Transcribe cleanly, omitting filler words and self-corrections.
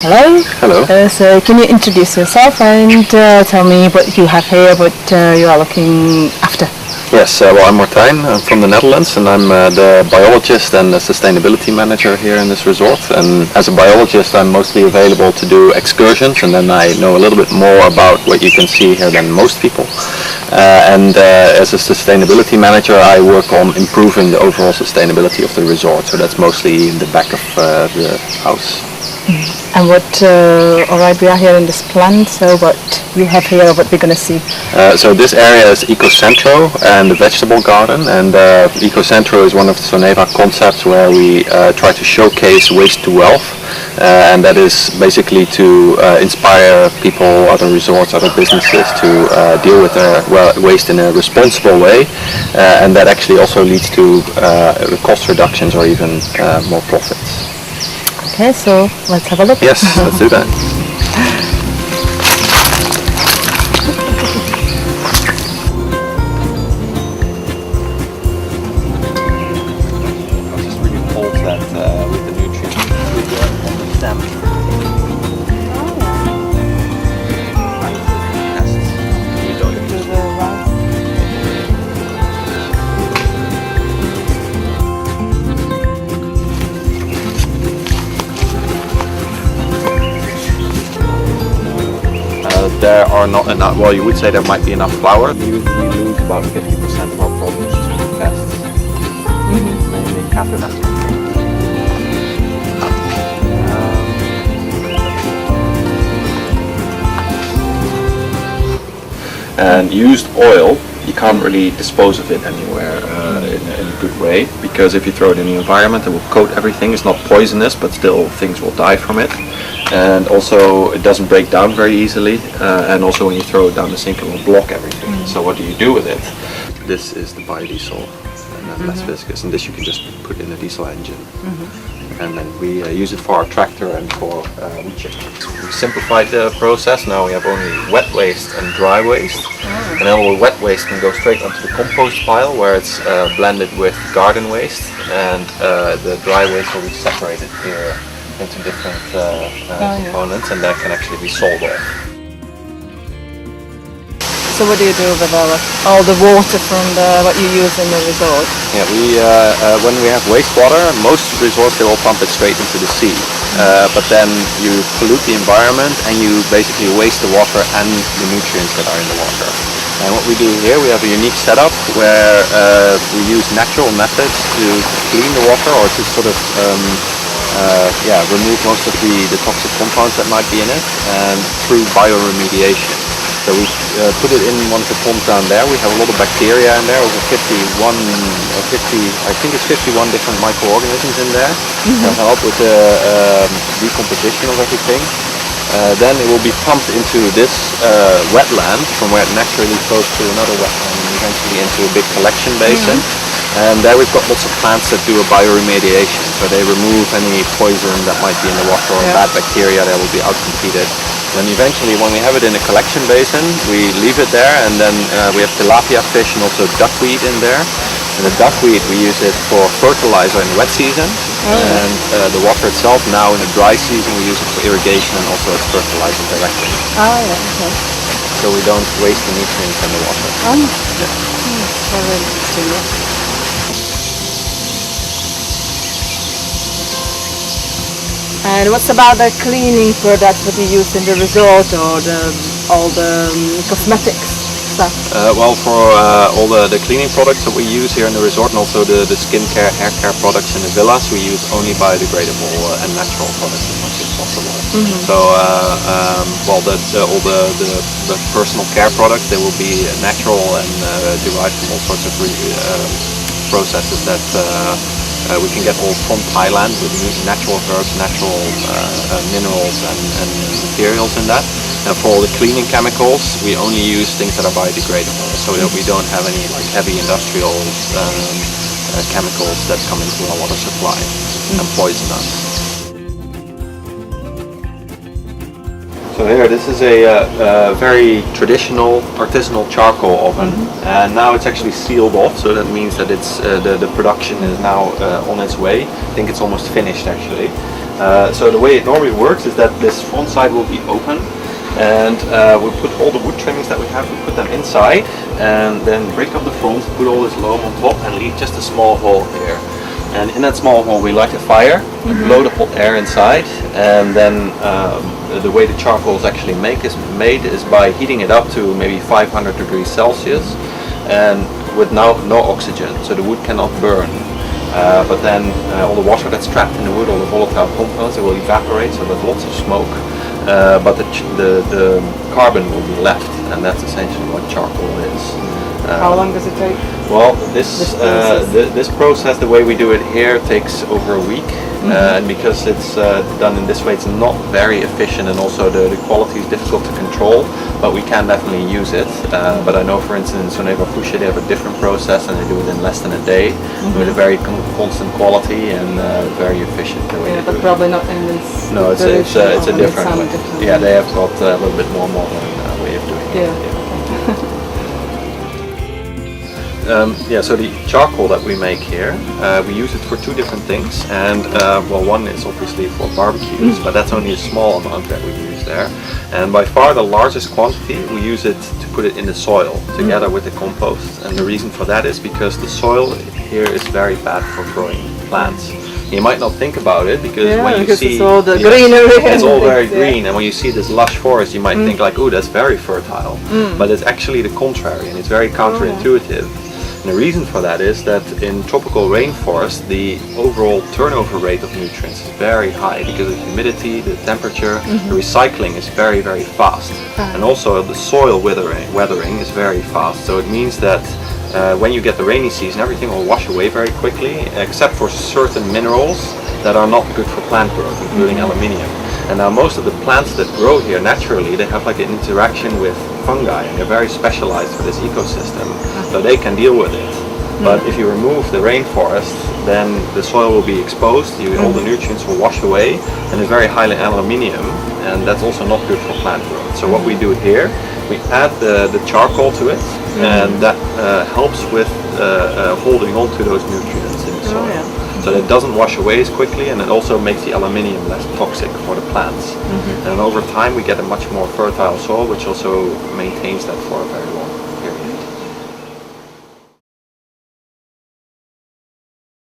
Hello. Hello. So can you introduce yourself and tell me what you have here, what you are looking after? Yes, well, I'm Martijn. I'm from the Netherlands, and I'm the biologist and the sustainability manager here in this resort. And as a biologist, I'm mostly available to do excursions, and then I know a little bit more about what you can see here than most people. And as a sustainability manager, I work on improving the overall sustainability of the resort. So that's mostly in the back of the house. And alright, we are here in this plant, so what we have here, what we're going to see? So this area is Ecocentro and the vegetable garden, and Ecocentro is one of the Soneva concepts where we try to showcase waste to wealth, and that is basically to inspire people, other resorts, other businesses to deal with their waste in a responsible way, and that actually also leads to cost reductions or even more profits. Okay, so let's have a look. Yes, let's do that. I'll just really hold that with the nutrients on the stem. There are not enough, well, you would say there might be enough flour. We lose about 50% of our produce to pests, mainly cattle. And used oil, you can't really dispose of it anywhere in a good way, because if you throw it in the environment, it will coat everything. It's not poisonous, but still things will die from it. And also it doesn't break down very easily, and also when you throw it down the sink, it will block everything. So what do you do with it? This is the biodiesel, and less viscous, and this you can just put in a diesel engine. And then we use it for our tractor and for wood chipping. We simplified the process. Now we have only wet waste and dry waste. And then all the wet waste can go straight onto the compost pile, where it's blended with garden waste, and the dry waste will be separated here into different components, and that can actually be sold off. So what do you do with all the water from what you use in the resort? Yeah, when we have wastewater, most resorts, they will pump it straight into the sea. But then you pollute the environment and you basically waste the water and the nutrients that are in the water. And what we do here, we have a unique setup where we use natural methods to clean the water, or to sort of remove most of the toxic compounds that might be in it, and through bioremediation. So we put it in one of the ponds down there. We have a lot of bacteria in there, over 51 or 50, I think it's 51 different microorganisms in there that help with the decomposition of everything. Then it will be pumped into this wetland, from where it naturally flows to another wetland and eventually into a big collection basin. And there we've got lots of plants that do a bioremediation, so they remove any poison that might be in the water or bad bacteria that will be outcompeted. Then eventually, when we have it in a collection basin, we leave it there, and then we have tilapia fish and also duckweed in there. And the duckweed, we use it for fertilizer in wet season, and the water itself now in the dry season we use it for irrigation and also as fertilizer directly. So we don't waste the nutrients in the water. Very interesting. And what's about the cleaning products that you use in the resort, or all the cosmetics stuff? Well, for all the cleaning products that we use here in the resort, and also the skincare, hair care products in the villas, we use only biodegradable and natural products as much as possible. So, all the personal care products, they will be natural and derived from all sorts of processes that we can get all from Thailand, with natural herbs, natural minerals and materials in that. And for all the cleaning chemicals, we only use things that are biodegradable, so that we don't have any heavy industrial chemicals that come into our water supply and poison us. So here, this is a very traditional artisanal charcoal oven, and now it's actually sealed off, so that means that it's the production is now on its way. I think it's almost finished actually. So the way it normally works is that this front side will be open, and we'll put all the wood trimmings that we have, we put them inside, and then break up the front, put all this loam on top, and leave just a small hole here. And in that small hole we light a fire, we blow the hot air inside, and then the way the charcoal is actually made is by heating it up to maybe 500 degrees Celsius, and with no oxygen, so the wood cannot burn. But then all the water that's trapped in the wood, all the volatile compounds, it will evaporate, so there's lots of smoke. But the carbon will be left, and that's essentially what charcoal is. How long does it take? Well, this process, the way we do it here, takes over a week, and because it's done in this way, it's not very efficient, and also the quality is difficult to control. But we can definitely use it. But I know, for instance, in Soneva Kiri they have a different process, and they do it in less than a day with a very constant quality and very efficient. The way they but do probably not in this. No, it's a different way. Yeah, they have got a little bit more modern way of doing it. So the charcoal that we make here, we use it for two different things, and well, one is obviously for barbecues, but that's only a small amount that we use there. And by far the largest quantity, we use it to put it in the soil together with the compost. And the reason for that is because the soil here is very bad for growing plants. You might not think about it because when you see it's all the greenery, it's all very green, and when you see this lush forest, you might think like, oh, that's very fertile. But it's actually the contrary, and it's very counterintuitive. And the reason for that is that in tropical rainforest, the overall turnover rate of nutrients is very high because of the humidity, the temperature, the recycling is very, very fast. And also the soil weathering is very fast. So it means that when you get the rainy season, everything will wash away very quickly, except for certain minerals that are not good for plant growth, including aluminium. And now most of the plants that grow here naturally, they have like an interaction with fungi, and they're very specialized for this ecosystem, so they can deal with it. But if you remove the rainforest, then the soil will be exposed, all the nutrients will wash away, and it's very high in aluminium, and that's also not good for plant growth. So what we do here, we add the charcoal to it, and that helps with holding on to those nutrients in the soil. So that it doesn't wash away as quickly, and it also makes the aluminium less toxic for the plants. And over time we get a much more fertile soil, which also maintains that for a very long